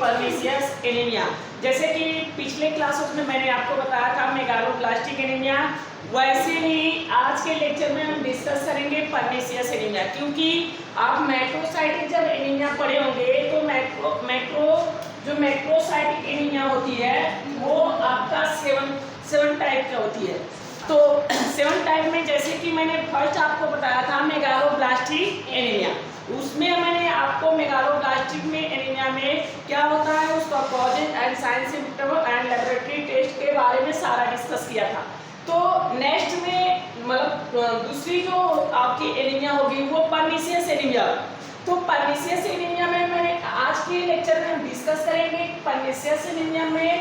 Pernicious anaemia. जैसे कि पिछले क्लासेस में मैंने आपको बताया था मेगालोब्लास्टिक एनीमिया, वैसे ही आज के लेक्चर में हम डिस्कस करेंगे परनीशियस एनीमिया। क्योंकि आप मैक्रोसाइटिक जब एनीमिया पढ़े होंगे तो मैक्रोसाइटिक एनीमिया होती है वो आपका सेवन टाइप का होती है। तो 7 टाइप में जैसे कि मैंने फर्स्ट आपको बताया था मेगालोब्लास्टिक एनीमिया, उसमें मैंने आपको मेगालोब्लास्टिक में एनीमिया में क्या होता है उसका causes and signs symptom and laboratory test के बारे में सारा डिस्कस किया था। तो नेक्स्ट में मतलब दूसरी जो आपकी एनीमिया होगी वो परनीशियस एनीमिया। तो परनीशियस एनीमिया में मैं आज के लेक्चर में हम डिस्कस करेंगे परनीशियस एनीमिया में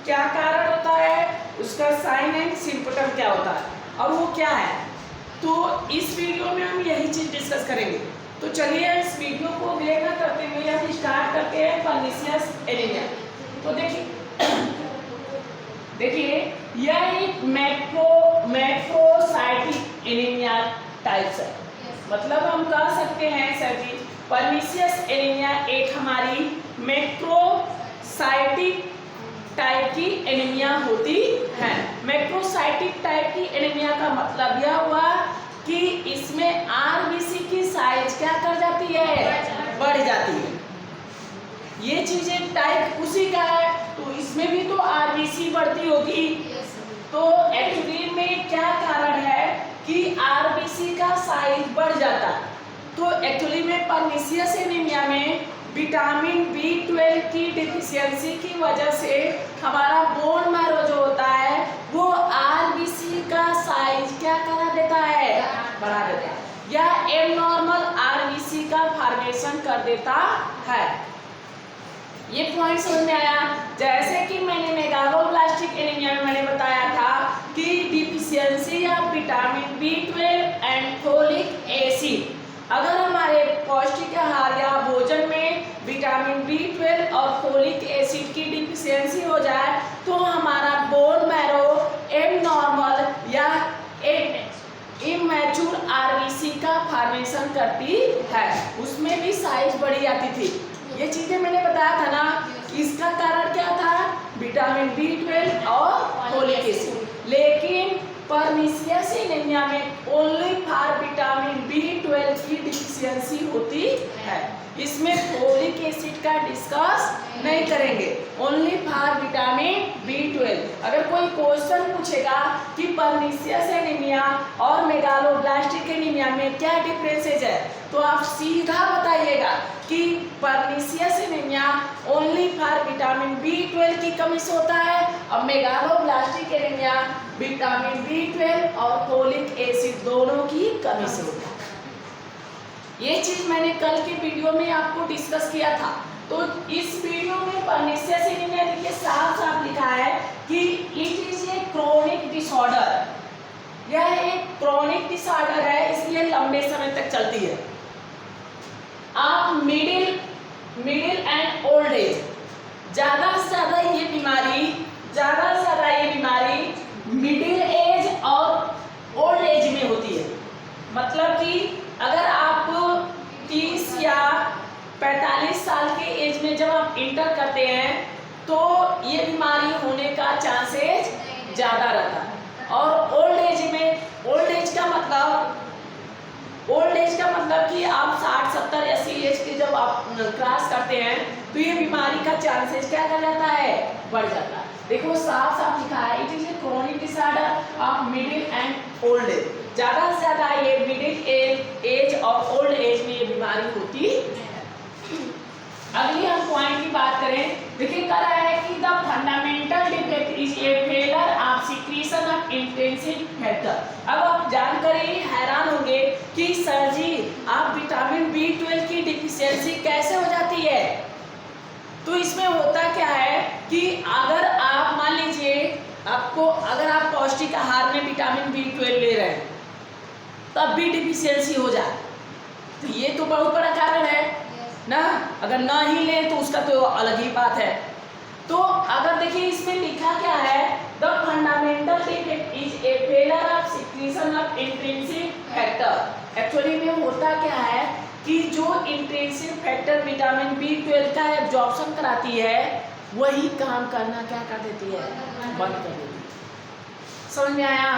क्या कारण होता है, उसका साइन एंड सिम्पटम क्या होता है और वो क्या है। तो इस वीडियो में हम यही चीज डिस्कस करेंगे। तो चलिए इस वीडियो को ग्रे ना करते हुए हम स्टार्ट करते हैं परनीशियस एनीमिया। तो देखिए यह एक मैक्रोसाइटिक एनीमिया टाइप्स है। मतलब हम कह सकते हैं सर जी परनीशियस एनीमिया एक हमारी मैक्रोसाइटिक टाइप की एनीमिया होती है। मैक्रोसाइटिक टाइप की एनीमिया का मतलब यह हुआ कि इसमें आरबीसी की साइज क्या कर जाती है, बढ़ जाती है। ये चीजें टाइप उसी का है तो इसमें भी तो आरबीसी बढ़ती होगी। तो एक्चुअली में क्या कारण है कि आरबीसी का साइज बढ़ जाता है। तो एक्चुअली में परनीशियस एनीमिया में विटामिन B12 की डिफिशियंसी की वजह से हमारा बोन मैरो जो होता है वो आरबीसी का साइज क्या करा देता है, बढ़ा देता है, या एबनॉर्मल आरबीसी का फॉर्मेशन कर देता है। ये पॉइंट समझ में आया। जैसे कि मैंने मेगालोब्लास्टिक एनीमिया में मैंने बताया था कि deficiency of vitamin B12 and folic acid, अगर हमारे पौष्टिक आहार या भोजन में विटामिन B12 और फोलिक एसिड की डिफिशियंसी हो जाए तो हमारा बोन मैरो एबनॉर्मल या इमैच्योर आरबीसी का फॉर्मेशन करती है, उसमें भी साइज बढ़ी आती थी। ये चीजें मैंने बताया था ना, इसका कारण क्या था, विटामिन B12 और फोलिक एसिड। लेकिन परनीशियस एनीमिया में ओनली फॉर विटामिन B12 की डिफिशियंसी होती है। इसमें फोलिक एसिड का डिस्कस नहीं करेंगे, ओनली फॉर विटामिन B12। अगर कोई क्वेश्चन पूछेगा कि परनीशियस एनीमिया और मेगालोब्लास्टिक एनीमिया में क्या डिफरेंसेस है तो आप सीधा बताइएगा कि pernicious anaemia only for vitamin B12 की कमी से होता है और मेगालोब्लास्टिक एनीमिया विटामिन B12 और फोलिक एसिड दोनों की कमी से होता है। ये चीज मैंने कल के वीडियो में आपको डिस्कस किया था। तो इस वीडियो में परनीशियस एनीमिया देखिए साफ साफ लिखा है कि it is a chronic disorder. यह एक क्रोनिक डिसऑर्डर है, इसलिए लंबे समय तक चलती है। आप मिडिल एंड ओल्ड एज, ज्यादा से ज्यादा ये बीमारी मिडिल एज और ओल्ड एज में होती है। मतलब कि अगर आप 30 या 45 साल के एज में जब आप इंटर करते हैं तो ये बीमारी होने का चांसेस ज़्यादा रहता है। और ओल्ड एज का मतलब कि आप 60, 70, 80 एज के जब आप क्रॉस करते हैं तो ये बीमारी का चांसेस क्या कर जाता है, बढ़ जाता है। देखो साफ साफ लिखा है it is a chronic disorder of middle and old age. ज्यादा से ज्यादा ये मिडिल एज और ओल्ड एज में ये बीमारी होती है। अगली हम पॉइंट की बात करें, देखिए कह रहा है कि the fundamental defect is a failure of secretion of intensive factor. अब आप जानकर ही हैरान होंगे कि सर जी आप विटामिन B12 की डिफिशियंसी कैसे हो जाती है। तो इसमें होता क्या है कि अगर आप मान लीजिए अगर आप पौष्टिक आहार में विटामिन B12 ले रहे हैं तब भी डिफिशियंसी हो जाए तो ये तो बहुत बड़ा कारण है ना। अगर ना ही लें तो उसका तो अलग ही बात है। तो अगर देखिए इसमें लिखा क्या है, the fundamental defect is a failure of secretion of intrinsic factor. Actually में होता क्या है कि जो इंट्रिंसिक फैक्टर विटामिन B12 का एब्जॉर्प्शन कराती है वही काम करना क्या कर देती है, बंद कर देती है। समझ में आया?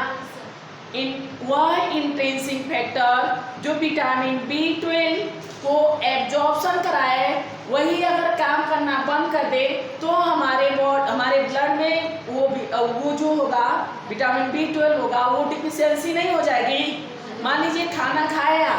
वह इंट्रिंसिक फैक्टर जो विटामिन B12 को एब्जॉर्प्शन कराए वही अगर काम करना बंद कर दे तो हमारे ब्लड में वो जो होगा विटामिन B12 होगा वो डिफिशियंसी नहीं हो जाएगी। मान लीजिए खाना खाया,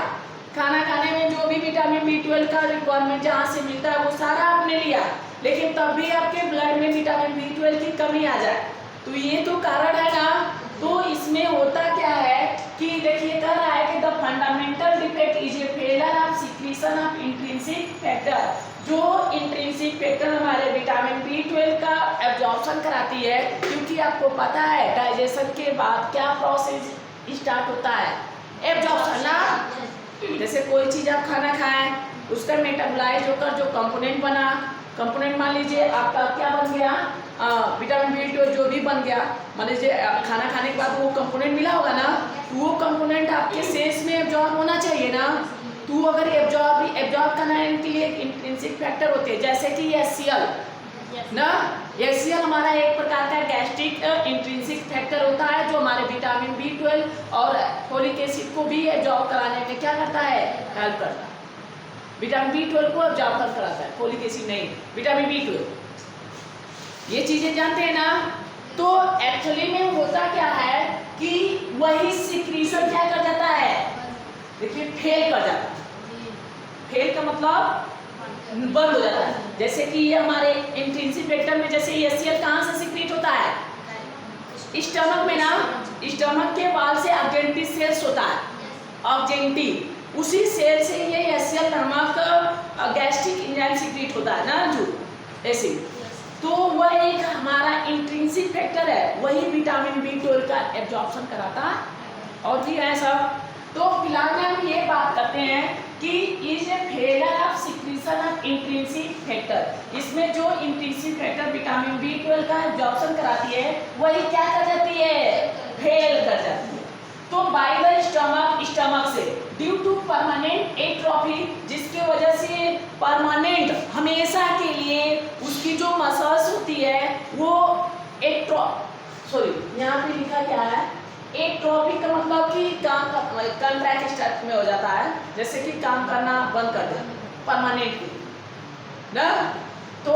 खाना खाने में जो भी विटामिन B12 का रिक्वायरमेंट जहाँ से मिलता है वो सारा आपने लिया, लेकिन तब भी आपके ब्लड में विटामिन B12 की कमी आ जाए, तो ये तो कारण है ना। तो इसमें होता क्या है कि देखिए कह रहा है कि the fundamental defect is a failure of secretion of intrinsic factor. जो इंट्रिंसिक फैक्टर हमारे विटामिन B12 का एब्जॉर्प्शन कराती है, क्योंकि आपको पता है डाइजेशन के बाद क्या प्रोसेस स्टार्ट होता है, एब्जॉर्प्शन ना। जैसे कोई चीज़ आप खाना खाएं, उसका मेटाबोलाइज होकर जो कंपोनेंट बना, कंपोनेंट मान लीजिए आपका क्या बन गया, विटामिन B12 जो भी बन गया, मान लीजिए खाना खाने के बाद वो कंपोनेंट मिला होगा ना, तो वो कंपोनेंट आपके सेल्स में एब्जॉर्ब होना चाहिए ना। तो अगर एब्जॉर्ब करने के लिए इंट्रिंसिक फैक्टर होते हैं, जैसे कि HCl ना, HCl हमारा एक प्रकार का गैस्ट्रिक इंट्रिंसिक फैक्टर होता है जो हमारे विटामिन B12 और फोलिक एसिड को भी एब्जॉर्ब कराने में क्या करता है, हेल्प करता है। विटामिन B12 को एब्जॉर्ब कराता है, फोलिक एसिड नहीं, विटामिन B12। ये चीजें जानते हैं ना। तो एक्चुअली में होता क्या है कि वही सिक्रीशन क्या कर जाता है, देखिए फेल कर जाता है। फेल का मतलब बंद हो जाता है। जैसे कि ये हमारे इंट्रिंसिक फैक्टर में जैसे HCl कहाँ से सिक्रीट होता है, स्टमक में ना, स्टमक के वाल से ऑब्जेक्टिव सेल्स होता है, ऑब्जेक्टिव, उसी सेल से ये HCl नामक गैस्ट्रिक एंजाइम सिक्रीट होता है ना, जो एसिड। तो वह एक हमारा इंट्रिंसिक फैक्टर है, वही विटामिन B12 का एब्जॉर्प्शन कराता है। और भी है सब। तो फिलहाल में हम ये बात करते हैं कि is a failure of secretion of intrinsic factor. इसमें जो इंट्रिंसिक फैक्टर विटामिन B12 का एब्जॉर्प्शन कराती है वही क्या कर जाती है, फेल कर जाती है। तो बाय द स्टमक से ड्यू टू परमानेंट एट्रोफी, जिसके वजह से परमानेंट हमेशा के लिए उसकी जो मसल्स होती है वो यहाँ पे लिखा क्या है, एट्रोफी का मतलब कि कंट्रैक्ट में हो जाता है, जैसे कि काम करना बंद कर दे परमानेंटली ना। तो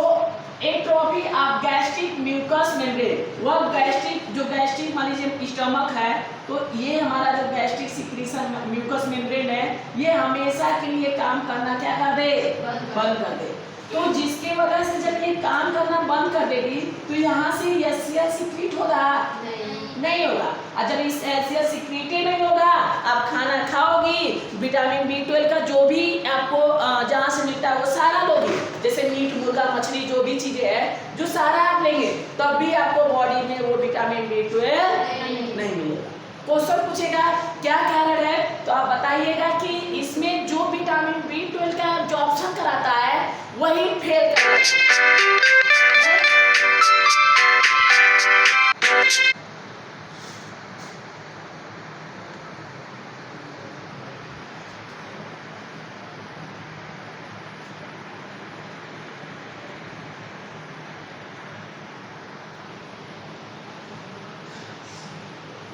atrophy of gastric mucous membrane, वह गैस्ट्रिक मान लीजिए स्टमक है, तो ये हमारा जो गैस्ट्रिक सिक्रीशन म्यूकस मेम्ब्रेन है ये हमेशा के लिए काम करना क्या कर दे, बंद कर दे। तो जिसके वजह से जब ये काम करना बंद कर देगी तो यहाँ से HCl सिक्रीट होगा, नहीं होगा। और जब इस HCl सिक्रीट नहीं होगा, आप खाना खाओगी, विटामिन B12 का जो भी आपको जहाँ से मिलता है वो सारा लोगी, जैसे मीट, मुर्गा, मछली, जो भी चीजें हैं जो सारा आप लेंगे, तब भी आपको बॉडी में वो विटामिन B12 नहीं मिलेगा। क्वेश्चन पूछेगा क्या कारण है, तो आप बताइएगा कि इसमें जो विटामिन B12 का एब्जॉर्प्शन कराता है वही फेल कराता है।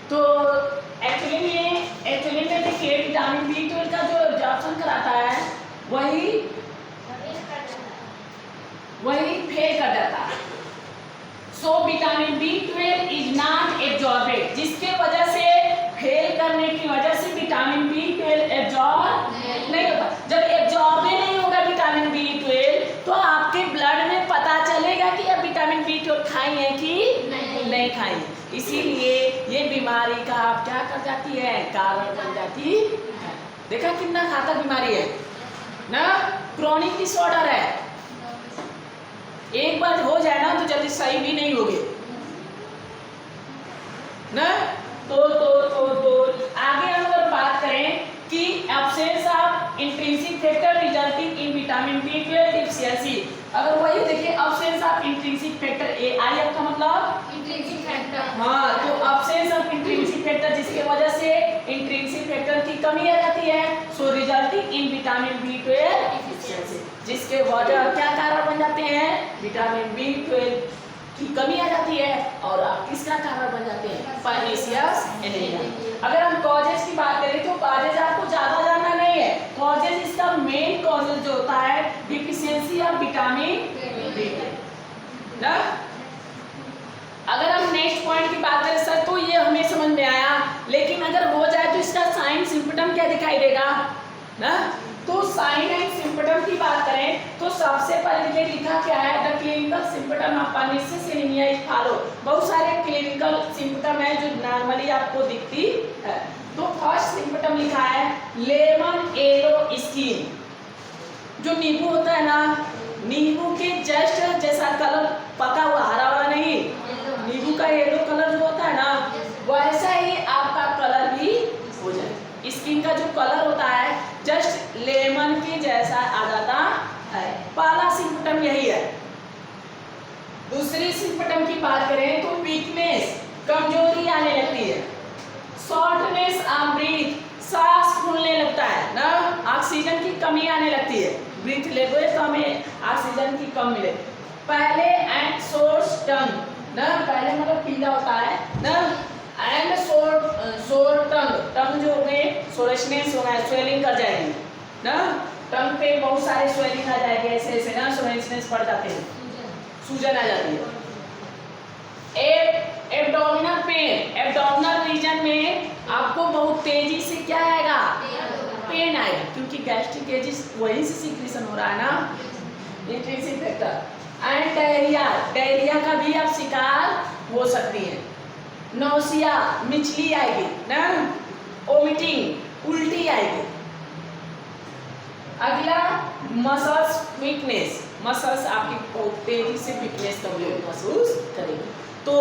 तो एक्चुअली में देखिए विटामिन B12 का जो एब्जॉर्प्शन कराता है वही फेल कर जाता है। So vitamin B12 is not एब्जॉर्बेड, जिसके वजह से फेल करने की वजह से विटामिन B12 एब्जॉर्ब नहीं होता। जब एब्जॉर्ब नहीं होगा विटामिन B12 तो आपके ब्लड में पता चलेगा कि अब विटामिन B12 खाई है कि नहीं खाई। इसीलिए ये बीमारी का आप क्या कर जाती है, कारण बन जाती है। देखा कितना घातक बीमारी है ना, क्रोनिक डिसऑर्डर है, एक बार हो जाए ना तो जल्दी सही भी नहीं होगी ना। तो आगे हम अगर बात करें कि absence of intrinsic factor resulting in vitamin B12 deficiency, अगर वही देखिए absence of intrinsic factor, AIF का मतलब इंट्रिंसिक फैक्टर, हाँ, तो एब्सेंस ऑफ इंट्रिंसिक फैक्टर जिसके वजह से इंट्रिंसिक फैक्टर की कमी आ जाती है। So resulting in vitamin B12 deficiency, जिसके वजह क्या कारण बन जाते हैं, विटामिन B12 की कमी आ जाती है और आप किसका कारण बन जाते हैं, पर्नीशियस एनीमिया। अगर हम कॉजेज की बात करें तो कॉजेज आपको ज्यादा जानना नहीं है, कॉजेज इसका मेन कॉजेज जो होता है डिफिशियंसी ऑफ विटामिन B12 ना। अगर हम नेक्स्ट पॉइंट की बात करें सर तो ये हमें समझ में आया, लेकिन अगर हो जाए तो इसका साइन सिम्पटम क्या दिखाई देगा ना। तो साइन एंड सिम्पटम की बात करें तो सबसे पहले ये लिखा क्या है, the clinical symptom of pernicious anaemia is follow. बहुत सारे क्लिनिकल सिम्पटम है जो नॉर्मली आपको दिखती है। तो फर्स्ट सिम्पटम लिखा है लेमन येलो स्किन, जो नींबू होता है ना, नींबू के जस्ट जैसा कलर, पका हुआ हरा वाला नहीं, नींबू का येलो कलर जो होता है ना वैसा ही आपका कलर भी हो जाए। स्किन का जो कलर होता है जस्ट लेमन के जैसा आ जाता है। पहला सिम्पटम यही है। दूसरी सिम्पटम की बात करें तो वीकनेस, कमजोरी आने लगती है, शॉर्टनेस ऑफ ब्रीथ, सांस फूलने लगता है ना, ऑक्सीजन की कमी आने लगती है, ब्रीथ लेवल तो हमें ऑक्सीजन की कम मिले। पहले एंड सोर्स टंग ना, पहले मतलब पीला होता है ना, एंड सोर टंग जो में सोरेशनेस होगा, स्वेलिंग कर जाएगी ना, टंग पे बहुत सारे स्वेलिंग आ जाएगी, ऐसे ऐसे ना सोरेशनेस पड़ जाते हैं, सूजन आ जाती है। एब्डोमिनल पेन, एब्डोमिनल रीजन में आपको बहुत तेजी से क्या आएगा, पेन आएगा, क्योंकि गैस्ट्रिक एजिस वहीं से सिक्रीशन हो रहा है ना, intrinsic factor. And diarrhoea, diarrhoea का भी आप शिकार हो सकती हैं। नौसिया, मिचली आएगी ना, वोमिटिंग, उल्टी आएगी। अगला मसल्स वीकनेस, मसल्स आपकी बहुत तेजी से वीकनेस कमजोरी महसूस करेगी। तो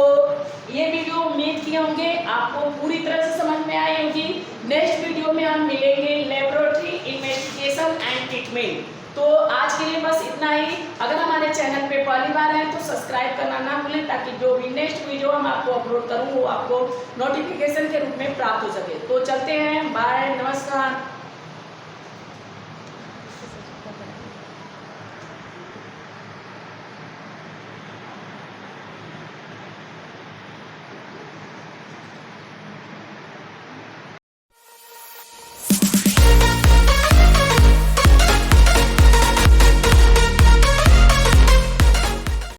ये वीडियो उम्मीद किए होंगे आपको पूरी तरह से समझ में आई होगी। नेक्स्ट वीडियो में हम मिलेंगे लेबोरेटरी इन्वेस्टिगेशन एंड ट्रीटमेंट। तो आज के लिए बस इतना ही। अगर हमारे चैनल पे पहली बार है तो सब्सक्राइब करना ना भूलें, ताकि जो भी नेक्स्ट वीडियो हम आपको अपलोड करूँ वो आपको नोटिफिकेशन के रूप में प्राप्त हो सके। तो चलते हैं, बाय, नमस्कार।